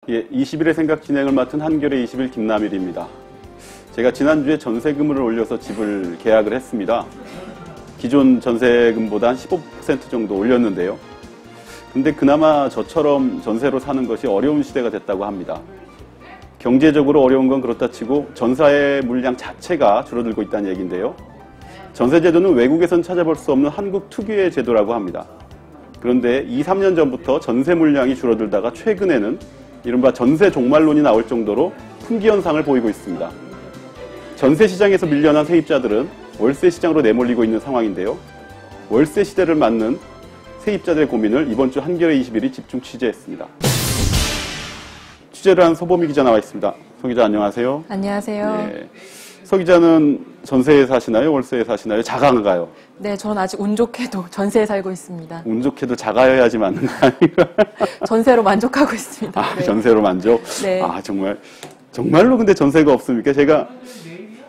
예, 20일의 생각 진행을 맡은 한겨레 20일 김남일입니다. 제가 지난주에 전세금을 올려서 집을 계약을 했습니다. 기존 전세금보다 한 15% 정도 올렸는데요. 근데 그나마 저처럼 전세로 사는 것이 어려운 시대가 됐다고 합니다. 경제적으로 어려운 건 그렇다 치고 전세의 물량 자체가 줄어들고 있다는 얘기인데요. 전세제도는 외국에선 찾아볼 수 없는 한국 특유의 제도라고 합니다. 그런데 2, 3년 전부터 전세 물량이 줄어들다가 최근에는 이른바 전세 종말론이 나올 정도로 품귀 현상을 보이고 있습니다. 전세 시장에서 밀려난 세입자들은 월세 시장으로 내몰리고 있는 상황인데요. 월세 시대를 맞는 세입자들의 고민을 이번 주 한겨레 21이 집중 취재했습니다. 취재를 한 서보미 기자 나와 있습니다. 서 기자 안녕하세요. 안녕하세요. 예. 서 기자는 전세에 사시나요? 월세에 사시나요? 자가인가요? 네, 저는 아직 운 좋게도 전세에 살고 있습니다. 운 좋게도 자가여야지 맞는 거 아닌가? 전세로 만족하고 있습니다. 아, 네. 전세로 만족? 네. 아, 정말로 근데 전세가 없습니까?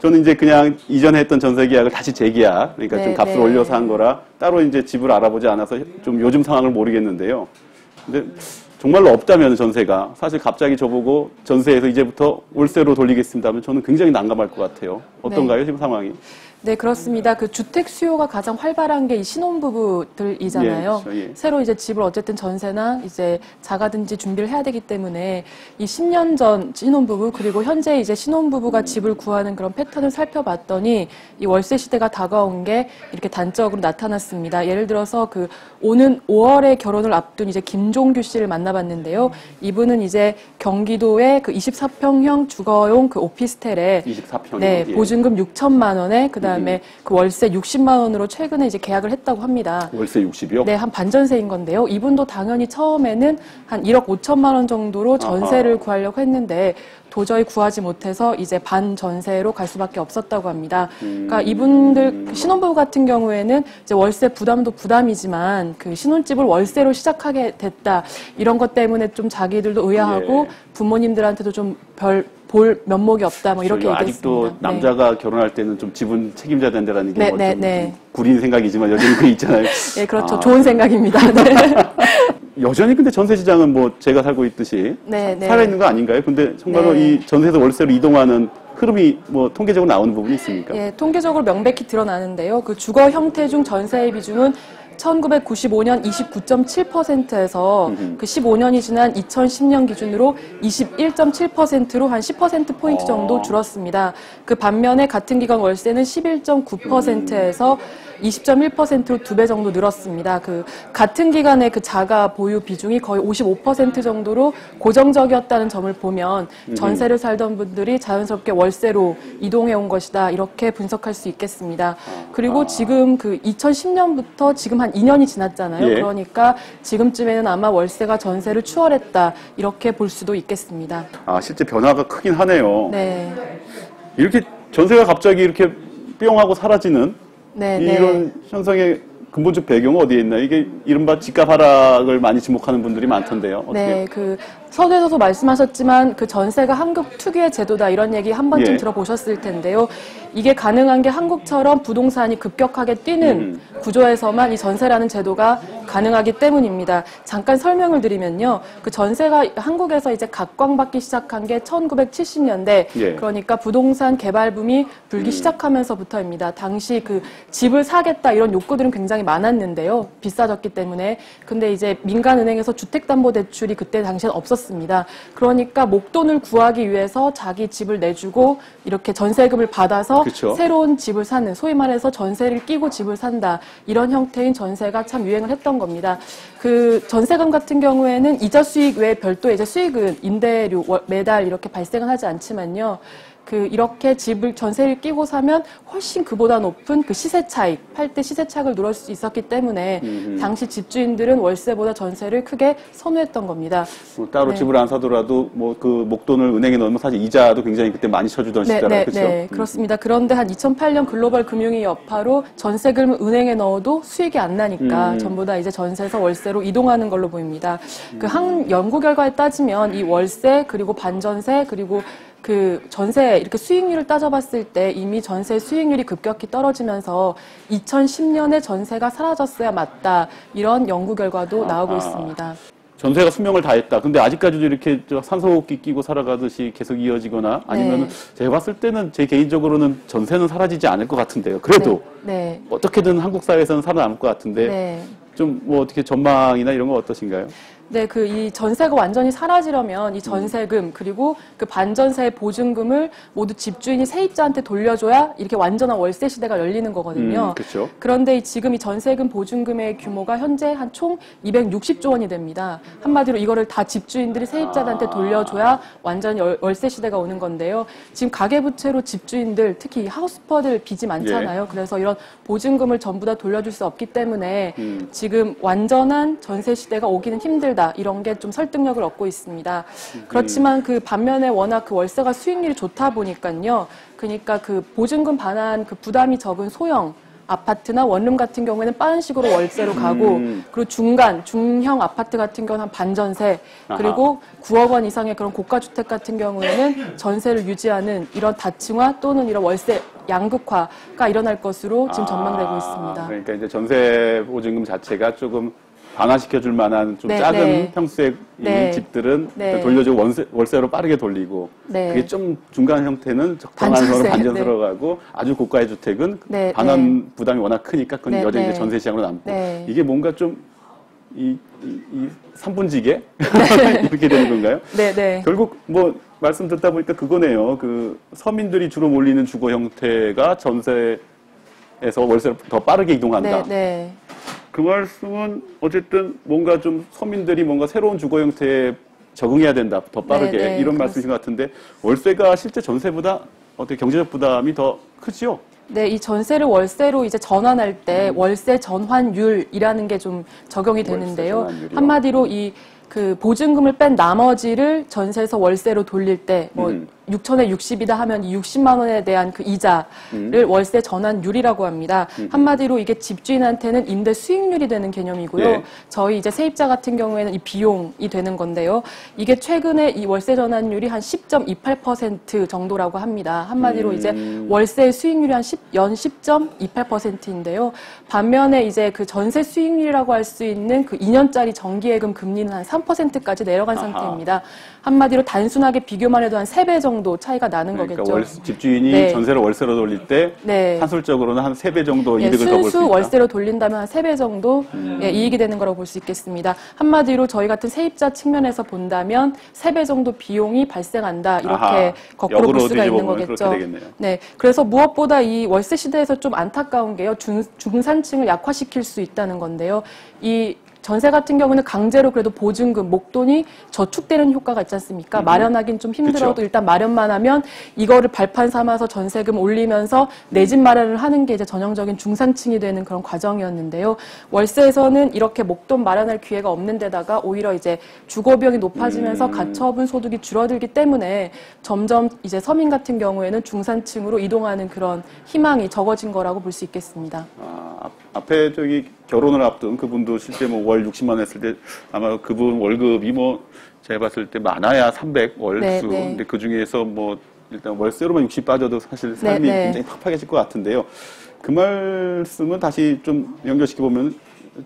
저는 이제 그냥 이전에 했던 전세 계약을 다시 재계약, 그러니까 네, 좀 값을 네. 올려서 한 거라 따로 이제 집을 알아보지 않아서 좀 요즘 상황을 모르겠는데요. 근데 정말로 없다면 전세가 사실 갑자기 저보고 전세에서 이제부터 월세로 돌리겠습니다 하면 저는 굉장히 난감할 것 같아요. 어떤가요, 네. 지금 상황이? 네, 그렇습니다. 그 주택 수요가 가장 활발한 게 이 신혼부부들이잖아요. 예, 그렇죠. 예. 새로 이제 집을 어쨌든 전세나 이제 자가든지 준비를 해야 되기 때문에 이 10년 전 신혼부부 그리고 현재 이제 신혼부부가 집을 구하는 그런 패턴을 살펴봤더니 이 월세 시대가 다가온 게 이렇게 단적으로 나타났습니다. 예를 들어서 그 오는 5월에 결혼을 앞둔 이제 김종규 씨를 만나봤는데요. 이분은 이제 경기도의 그 24평형 주거용 그 오피스텔에 24평형. 네, 예. 보증금 6천만 원에 그다음에 그 월세 60만 원으로 최근에 이제 계약을 했다고 합니다. 월세 60이요? 네, 한 반전세인 건데요. 이분도 당연히 처음에는 한 1억 5천만 원 정도로 전세를 아하. 구하려고 했는데 도저히 구하지 못해서 이제 반전세로 갈 수밖에 없었다고 합니다. 그러니까 이분들 신혼부부 같은 경우에는 이제 월세 부담도 부담이지만 그 신혼집을 월세로 시작하게 됐다. 이런 것 때문에 좀 자기들도 의아하고 예. 부모님들한테도 좀 볼 면목이 없다. 뭐 이렇게 얘기했습니다. 아직도 남자가 결혼할 때는 좀 지분 책임져야 된다는 게 네, 좀 네. 구린 생각이지만 여전히 그 있잖아요. 네, 그렇죠. 아. 좋은 생각입니다. 네. 여전히 근데 전세 시장은 뭐 제가 살고 있듯이 네, 네. 살아있는 거 아닌가요? 근데 정말로 네. 이 전세에서 월세로 이동하는 흐름이 뭐 통계적으로 나오는 부분이 있습니까? 예, 통계적으로 명백히 드러나는데요. 그 주거 형태 중 전세의 비중은 1995년 29.7%에서 그 15년이 지난 2010년 기준으로 21.7%로 한 10%포인트 정도 줄었습니다. 그 반면에 같은 기간 월세는 11.9%에서 20.1%로 2배 정도 늘었습니다. 그 같은 기간의 그 자가 보유 비중이 거의 55% 정도로 고정적이었다는 점을 보면 전세를 살던 분들이 자연스럽게 월세로 이동해 온 것이다. 이렇게 분석할 수 있겠습니다. 그리고 지금 그 2010년부터 지금 한 2년이 지났잖아요. 예. 그러니까 지금쯤에는 아마 월세가 전세를 추월했다. 이렇게 볼 수도 있겠습니다. 아, 실제 변화가 크긴 하네요. 네. 이렇게 전세가 갑자기 이렇게 뿅 하고 사라지는 네, 이런 현상의 근본적 배경은 어디에 있나요? 이게 이른바 집값 하락을 많이 지목하는 분들이 많던데요. 어떻게? 네, 그 서두에서도 말씀하셨지만 그 전세가 한국 특유의 제도다 이런 얘기 한 번쯤 예. 들어보셨을 텐데요. 이게 가능한 게 한국처럼 부동산이 급격하게 뛰는 구조에서만 이 전세라는 제도가 가능하기 때문입니다. 잠깐 설명을 드리면요. 그 전세가 한국에서 이제 각광받기 시작한 게 1970년대 예. 그러니까 부동산 개발 붐이 불기 시작하면서부터입니다. 당시 그 집을 사겠다 이런 욕구들은 굉장히 많았는데요. 비싸졌기 때문에. 근데 이제 민간은행에서 주택담보대출이 그때 당시엔 없었습니다. 그러니까 목돈을 구하기 위해서 자기 집을 내주고 이렇게 전세금을 받아서 그쵸. 새로운 집을 사는 소위 말해서 전세를 끼고 집을 산다. 이런 형태인 전세가 참 유행을 했던 겁니다. 그 전세금 같은 경우에는 이자 수익 외에 별도의 이제 수익은 임대료 매달 이렇게 발생은 하지 않지만요. 그 이렇게 집을 전세를 끼고 사면 훨씬 그보다 높은 그 시세 차익, 팔 때 시세 차익을 누릴 수 있었기 때문에 당시 집주인들은 월세보다 전세를 크게 선호했던 겁니다. 따로 네. 집을 안 사더라도 뭐 그 목돈을 은행에 넣으면 사실 이자도 굉장히 그때 많이 쳐주던 시대라 그렇죠? 네, 그렇습니다. 그런데 한 2008년 글로벌 금융위 여파로 전세금을 은행에 넣어도 수익이 안 나니까 전부 다 이제 전세에서 월세로 이동하는 걸로 보입니다. 그 한 연구 결과에 따지면 이 월세 그리고 반전세 그리고 그 전세 이렇게 수익률을 따져봤을 때 이미 전세 수익률이 급격히 떨어지면서 2010년에 전세가 사라졌어야 맞다 이런 연구 결과도 나오고 있습니다. 전세가 수명을 다했다. 근데 아직까지도 이렇게 산소호흡기 끼고 살아가듯이 계속 이어지거나 아니면 네. 제가 봤을 때는 제 개인적으로는 전세는 사라지지 않을 것 같은데요. 그래도 네. 어떻게든 한국 사회에서는 살아남을 것 같은데 네. 좀 뭐 어떻게 전망이나 이런 거 어떠신가요? 네, 이 전세가 완전히 사라지려면 이 전세금 그리고 그 반전세 보증금을 모두 집주인이 세입자한테 돌려줘야 이렇게 완전한 월세 시대가 열리는 거거든요. 그렇죠. 그런데 지금 이 전세금 보증금의 규모가 현재 한 총 260조 원이 됩니다. 한마디로 이거를 다 집주인들이 세입자한테 돌려줘야 완전히 월세 시대가 오는 건데요. 지금 가계부채로 집주인들 특히 하우스퍼들 빚이 많잖아요. 그래서 이런 보증금을 전부 다 돌려줄 수 없기 때문에 지금 완전한 전세 시대가 오기는 힘들다. 이런 게 좀 설득력을 얻고 있습니다. 그렇지만 그 반면에 워낙 그 월세가 수익률이 좋다 보니까요. 그러니까 그 보증금 반환 그 부담이 적은 소형 아파트나 원룸 같은 경우에는 빠른 식으로 월세로 가고 그리고 중형 아파트 같은 경우는 한 반전세 그리고 9억 원 이상의 그런 고가주택 같은 경우에는 전세를 유지하는 이런 다층화 또는 이런 월세 양극화가 일어날 것으로 지금 전망되고 있습니다. 그러니까 이제 전세 보증금 자체가 조금 반환시켜줄 만한 좀 작은 평수의 이 집들은 돌려주고 월세로 빠르게 돌리고 그게 좀 중간 형태는 적당한 서로 반전세로 가고 아주 고가의 주택은 반환 부담이 워낙 크니까 그건 여전히 이제 전세 시장으로 남고 이게 뭔가 좀 이 3분지게 이렇게 되는 건가요? 결국 뭐 말씀 듣다 보니까 그거네요. 그 서민들이 주로 몰리는 주거 형태가 전세에서 월세로 더 빠르게 이동한다. 그 말씀은 어쨌든 뭔가 좀 서민들이 뭔가 새로운 주거 형태에 적응해야 된다. 더 빠르게 이런 말씀이신 것 같은데 월세가 실제 전세보다 어떻게 경제적 부담이 더 크지요? 네, 이 전세를 월세로 이제 전환할 때 월세 전환율이라는 게 좀 적용이 되는데요. 한마디로 그 보증금을 뺀 나머지를 전세에서 월세로 돌릴 때 뭐 6천에 60이다 하면 이 60만 원에 대한 그 이자를 월세 전환율이라고 합니다. 한마디로 이게 집주인한테는 임대 수익률이 되는 개념이고요. 저희 이제 세입자 같은 경우에는 이 비용이 되는 건데요. 이게 최근에 이 월세 전환율이 한 10.28% 정도라고 합니다. 한마디로 이제 월세 수익률이 연 10.28%인데요. 반면에 이제 그 전세 수익률이라고 할 수 있는 그 2년짜리 정기예금 금리는 한 3%까지 내려간 상태입니다. 한마디로 단순하게 비교만 해도 한 3배 정도 차이가 나는 거겠죠. 집주인이 전세를 월세로 돌릴 때 산술적으로는 한 3배 정도 이득을 더 볼 수 있다. 순수 월세로 돌린다면 한 3배 정도 이익이 되는 거라고 볼 수 있겠습니다. 한마디로 저희 같은 세입자 측면에서 본다면 3배 정도 비용이 발생한다. 이렇게 거꾸로 볼 수가 있는 거겠죠. 네, 그래서 무엇보다 이 월세 시대에서 좀 안타까운 게요. 중산층을 약화시킬 수 있다는 건데요. 이 전세 같은 경우는 강제로 그래도 보증금, 목돈이 저축되는 효과가 있지 않습니까? 마련하긴 좀 힘들어도 일단 마련만 하면 이거를 발판 삼아서 전세금 올리면서 내 집 마련을 하는 게 이제 전형적인 중산층이 되는 그런 과정이었는데요. 월세에서는 이렇게 목돈 마련할 기회가 없는 데다가 오히려 이제 주거 비용이 높아지면서 가처분 소득이 줄어들기 때문에 점점 이제 서민 같은 경우에는 중산층으로 이동하는 그런 희망이 적어진 거라고 볼 수 있겠습니다. 앞에 결혼을 앞둔 그분도 실제 뭐 월 60만 원 했을 때 아마 그분 월급이 뭐 제가 봤을 때 많아야 300 월수. 근데 그 중에서 뭐 일단 월세로만 60 빠져도 사실 삶이 굉장히 팍팍해질 것 같은데요. 그 말씀은 다시 좀 연결시켜 보면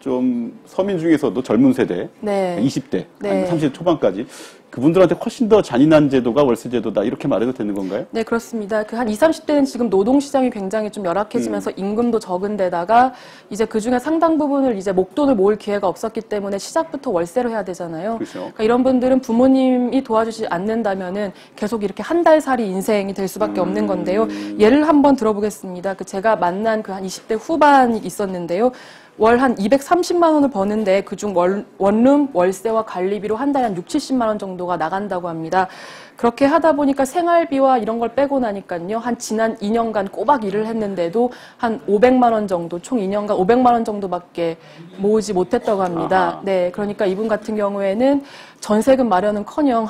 좀 서민 중에서도 젊은 세대, 20대, 아니면 30대 초반까지 그분들한테 훨씬 더 잔인한 제도가 월세 제도다 이렇게 말해도 되는 건가요? 네, 그렇습니다. 그 한 20, 30대는 지금 노동시장이 굉장히 좀 열악해지면서 임금도 적은 데다가 이제 그 중에 상당 부분을 이제 목돈을 모을 기회가 없었기 때문에 시작부터 월세로 해야 되잖아요. 그러니까 이런 분들은 부모님이 도와주지 않는다면은 계속 이렇게 한 달 살이 인생이 될 수밖에 없는 건데요. 예를 한번 들어보겠습니다. 제가 만난 그 한 20대 후반이 있었는데요. 월 한 230만 원을 버는데 그중 원룸 월세와 관리비로 한 달에 한 6, 70만 원 정도가 나간다고 합니다. 그렇게 하다 보니까 생활비와 이런 걸 빼고 나니까요. 한 지난 2년간 꼬박 일을 했는데도 한 500만 원 정도, 총 2년간 500만 원 정도밖에 모으지 못했다고 합니다. 네, 그러니까 이분 같은 경우에는 전세금 마련은커녕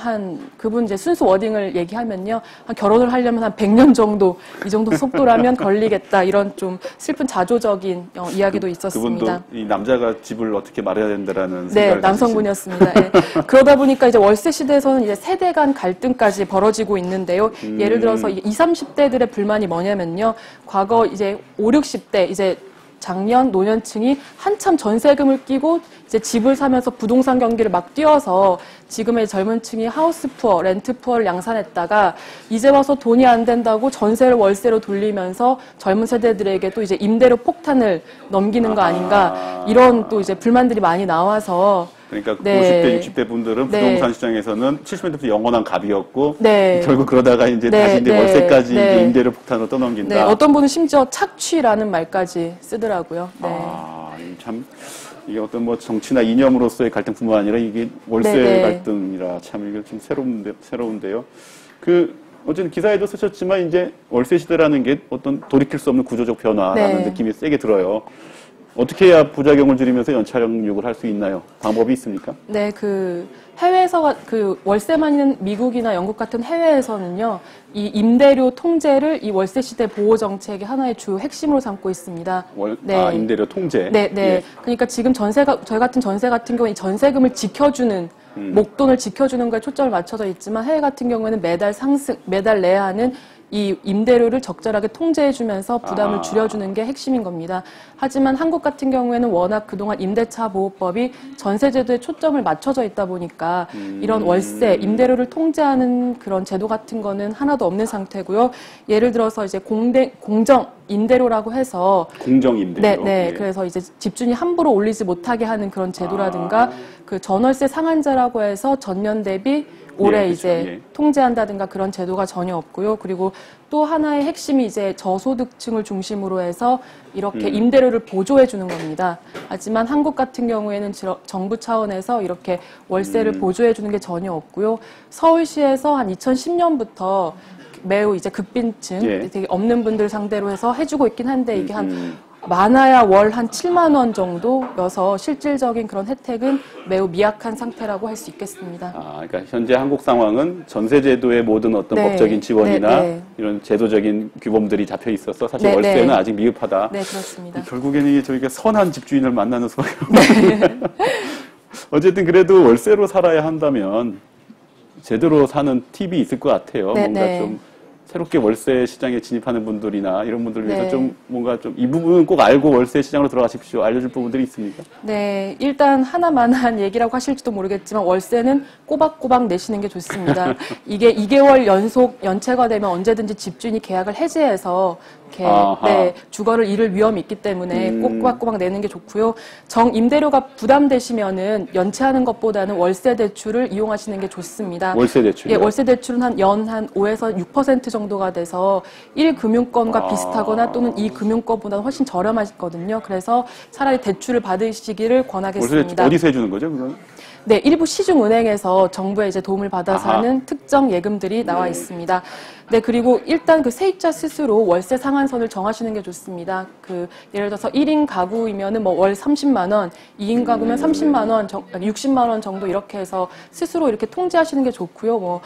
그분 이제 순수 워딩을 얘기하면요. 한 결혼을 하려면 한 100년 정도, 이 정도 속도라면 걸리겠다. 이런 좀 슬픈 자조적인 이야기도 있었습니다. 그분도 이 남자가 집을 어떻게 마련해야 된다라는 생각을 남성분이었습니다. 네. 그러다 보니까 이제 월세 시대에서는 이제 세대 간 갈등까지 벌어지고 있는데요. 예를 들어서 20, 30대들의 불만이 뭐냐면요. 과거 이제 5, 60대 이제 작년 노년층이 한참 전세금을 끼고 이제 집을 사면서 부동산 경기를 막 뛰어서 지금의 젊은 층이 하우스 푸어, 렌트 푸어를 양산했다가 이제 와서 돈이 안 된다고 전세를 월세로 돌리면서 젊은 세대들에게 또 이제 임대료 폭탄을 넘기는 거 아닌가 이런 또 이제 불만들이 많이 나와서 그러니까 네. 50대, 60대 분들은 네. 부동산 시장에서는 70년대부터 영원한 갑이었고 네. 결국 그러다가 이제 네. 다시 이제 네. 월세까지 네. 이제 임대료 폭탄으로 떠넘긴다. 네, 어떤 분은 심지어 착취라는 말까지 쓰더라고요. 네. 참 이게 어떤 뭐 정치나 이념으로서의 갈등뿐만 아니라 이게 월세 네, 네. 갈등이라 참 이게 좀 새로운데요. 그 어쨌든 기사에도 쓰셨지만 이제 월세 시대라는 게 어떤 돌이킬 수 없는 구조적 변화라는 네. 느낌이 세게 들어요. 어떻게 해야 부작용을 줄이면서 연착륙을 할 수 있나요? 방법이 있습니까? 네, 그 해외에서 그 월세만 있는 미국이나 영국 같은 해외에서는요, 이 임대료 통제를 이 월세 시대 보호 정책의 하나의 주 핵심으로 삼고 있습니다. 네. 임대료 통제. 네, 네. 예. 그러니까 지금 저희 같은 전세 같은 경우는 이 전세금을 지켜주는 목돈을 지켜주는 거에 초점을 맞춰져 있지만 해외 같은 경우에는 매달 내야 하는 이 임대료를 적절하게 통제해주면서 부담을 줄여주는 게 핵심인 겁니다. 하지만 한국 같은 경우에는 워낙 그동안 임대차 보호법이 전세제도에 초점을 맞춰져 있다 보니까 이런 월세, 임대료를 통제하는 그런 제도 같은 거는 하나도 없는 상태고요. 예를 들어서 이제 공정 임대료라고 해서 공정 임대료. 네, 네. 예. 그래서 이제 집주인이 함부로 올리지 못하게 하는 그런 제도라든가 그 전월세 상한제라고 해서 전년 대비 올해 예, 그렇죠. 이제 예. 통제한다든가 그런 제도가 전혀 없고요. 그리고 또 하나의 핵심이 이제 저소득층을 중심으로 해서 이렇게 임대료를 보조해 주는 겁니다. 하지만 한국 같은 경우에는 정부 차원에서 이렇게 월세를 보조해 주는 게 전혀 없고요. 서울시에서 한 2010년부터 매우 이제 극빈층, 예. 되게 없는 분들 상대로 해서 해주고 있긴 한데 이게 한 많아야 월 한 7만 원 정도여서 실질적인 그런 혜택은 매우 미약한 상태라고 할 수 있겠습니다. 그러니까 현재 한국 상황은 전세제도의 모든 어떤 네. 법적인 지원이나 네, 네. 이런 제도적인 규범들이 잡혀 있어서 사실 네, 월세는 네. 아직 미흡하다. 네, 그렇습니다. 결국에는 저희가 선한 집주인을 만나는 수밖에 없는. 어쨌든 그래도 월세로 살아야 한다면 제대로 사는 팁이 있을 것 같아요. 네, 뭔가 네. 좀 새롭게 월세 시장에 진입하는 분들이나 이런 분들을 위해서 네. 좀 뭔가 좀 이 부분은 꼭 알고 월세 시장으로 들어가십시오. 알려줄 부분들이 있습니까? 네, 일단 하나만한 얘기라고 하실지도 모르겠지만 월세는 꼬박꼬박 내시는 게 좋습니다. 이게 2개월 연속 연체가 되면 언제든지 집주인이 계약을 해지해서 이렇게 네, 주거를 잃을 위험이 있기 때문에 꼭 꼬박꼬박 내는 게 좋고요. 정 임대료가 부담되시면은 연체하는 것보다는 월세 대출을 이용하시는 게 좋습니다. 월세 대출. 예, 월세 대출은 한 연 한 5에서 6% 정도가 돼서 1금융권과 비슷하거나 또는 2금융권보다 훨씬 저렴하거든요. 그래서 차라리 대출을 받으시기를 월세 대출 권하겠습니다. 어디서 해주는 거죠? 그건? 네, 일부 시중은행에서 정부의 이제 도움을 받아서 하는 특정 예금들이 나와 있습니다. 네, 그리고 일단 그 세입자 스스로 월세 상한선을 정하시는 게 좋습니다. 그 예를 들어서 1인 가구이면은 뭐 월 30만 원, 2인 가구면 30만 원, 60만 원 정도 이렇게 해서 스스로 이렇게 통제하시는 게 좋고요. 뭐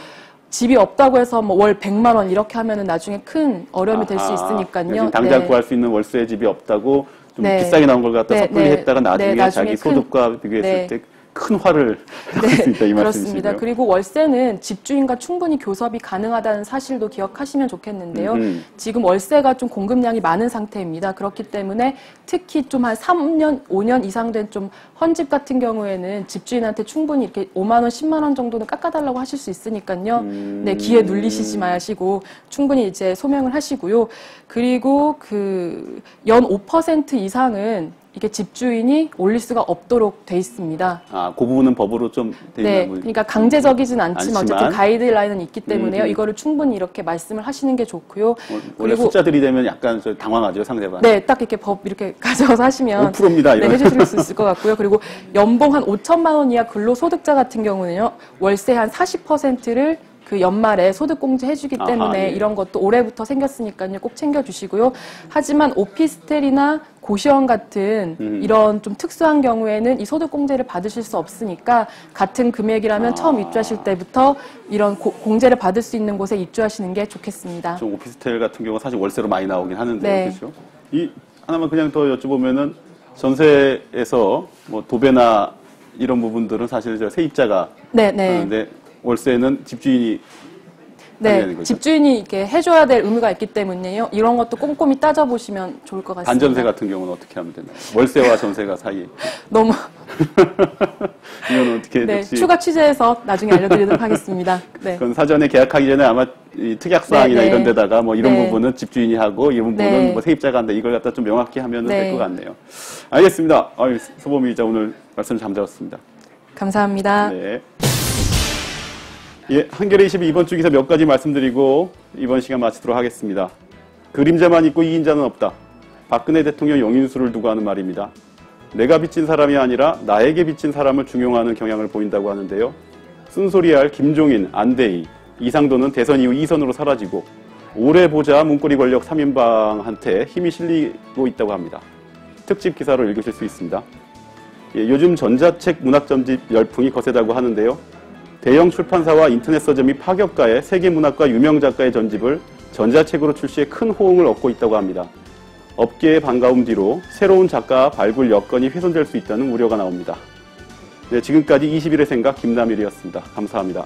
집이 없다고 해서 뭐 월 100만 원 이렇게 하면은 나중에 큰 어려움이 될 수 있으니까요. 지금 당장 네. 구할 수 있는 월세 집이 없다고 좀 네. 비싸게 나온 걸 갖다 네, 섣불리 네. 했다가 나중에, 네, 나중에 자기 소득과 비교했을 네. 때 큰 화를 낼 수 있다 이 그렇습니다. 말씀이시네요. 그리고 월세는 집주인과 충분히 교섭이 가능하다는 사실도 기억하시면 좋겠는데요. 지금 월세가 좀 공급량이 많은 상태입니다. 그렇기 때문에 특히 좀 한 3년, 5년 이상 된 좀 헌집 같은 경우에는 집주인한테 충분히 이렇게 5만 원, 10만 원 정도는 깎아달라고 하실 수 있으니까요. 네, 기에 눌리시지 마시고 충분히 이제 소명을 하시고요. 그리고 그 연 5% 이상은 이게 집주인이 올릴 수가 없도록 돼 있습니다. 그 부분은 법으로 좀 돼 있나 네, 보죠. 그러니까 강제적이진 않지만 어쨌든 않지만. 가이드라인은 있기 때문에요. 이거를 충분히 이렇게 말씀을 하시는 게 좋고요. 원래 숫자들이 되면 약간 당황하죠, 상대방. 네, 딱 이렇게 법 이렇게 가져와서 하시면 5%입니다. 네, 이런. 해주실 수 있을 것 같고요. 그리고 연봉 한 5천만 원 이하 근로소득자 같은 경우는요, 월세 한 40%를 그 연말에 소득공제 해주기 때문에 예. 이런 것도 올해부터 생겼으니까요. 꼭 챙겨주시고요. 하지만 오피스텔이나 고시원 같은 이런 좀 특수한 경우에는 이 소득공제를 받으실 수 없으니까 같은 금액이라면 처음 입주하실 때부터 이런 공제를 받을 수 있는 곳에 입주하시는 게 좋겠습니다. 좀 오피스텔 같은 경우 사실 월세로 많이 나오긴 하는데 네. 그렇죠. 이 하나만 그냥 더 여쭤보면은 전세에서 뭐 도배나 이런 부분들은 사실 저 세입자가 네, 네. 하는데 월세는 집주인이 되는 네, 거죠. 집주인이 이렇게 해줘야 될 의무가 있기 때문에요. 이런 것도 꼼꼼히 따져보시면 좋을 것 같습니다. 반전세 같은 경우는 어떻게 하면 되나요? 월세와 전세가 사이에. 너무 이건 어떻게 네, 혹시 추가 취재해서 나중에 알려드리도록 하겠습니다. 네. 그건 사전에 계약하기 전에 아마 이 특약사항이나 네, 네. 이런 데다가 뭐 이런 네. 부분은 집주인이 하고 이 부분은 네. 뭐 세입자가 한다 이걸 갖다 좀 명확히 하면 네. 될 것 같네요. 알겠습니다. 소범이 기자 오늘 말씀 참 들었습니다. 감사합니다. 네. 예, 한겨레 22 이번 주 기사 몇 가지 말씀드리고 이번 시간 마치도록 하겠습니다. 그림자만 있고 이긴 자는 없다. 박근혜 대통령 용인수를 두고 하는 말입니다. 내가 빚진 사람이 아니라 나에게 빚진 사람을 중용하는 경향을 보인다고 하는데요. 쓴소리할 김종인, 안대희, 이상도는 대선 이후 2선으로 사라지고 오래 보자 문고리 권력 3인방한테 힘이 실리고 있다고 합니다. 특집 기사로 읽으실 수 있습니다. 예, 요즘 전자책 문학 전집 열풍이 거세다고 하는데요. 대형 출판사와 인터넷 서점이 파격가의 세계 문학과 유명 작가의 전집을 전자책으로 출시해 큰 호응을 얻고 있다고 합니다. 업계의 반가움 뒤로 새로운 작가 발굴 여건이 훼손될 수 있다는 우려가 나옵니다. 네, 지금까지 21의 생각 김남일이었습니다. 감사합니다.